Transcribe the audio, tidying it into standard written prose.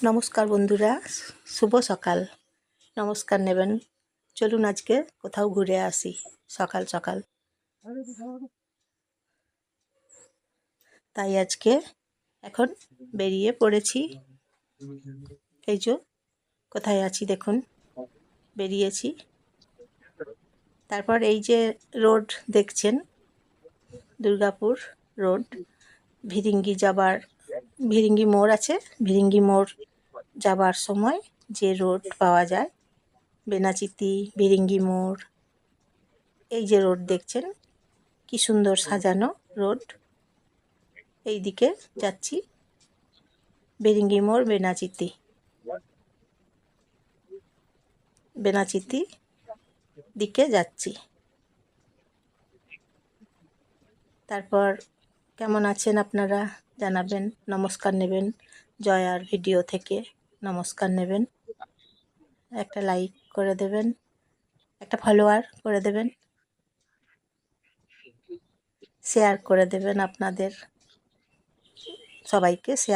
নমস্কার বন্ধুরা, শুভ সকাল। নমস্কার নেবেন। চলুন আজকে কোথাও ঘুরে আসি সকাল সকাল। তাই আজকে এখন বেরিয়ে পড়েছি। এই যে কোথায় আছি দেখুন, বেরিয়েছি। তারপর এই যে রোড দেখছেন, দুর্গাপুর রোড, ভিরিঙ্গি মোড় আছে। ভিরিঙ্গি মোড় যাবার সময় যে রোড পাওয়া যায়, বেনাচিতি, ভিরিঙ্গি মোড়, এই যে রোড দেখছেন, কি সুন্দর সাজানো রোড। এই দিকে যাচ্ছি, ভিরিঙ্গি মোড়, বেনাচিতি দিকে যাচ্ছি। তারপর কেমন আছেন আপনারা জানাবেন, নমস্কার নেবেন। জয়ার ভিডিও থেকে নমস্কার নেবেন, একটা লাইক করে দেবেন, একটা ফলোয়ার করে দেবেন, শেয়ার করে দেবেন, আপনাদের সবাইকে শেয়ার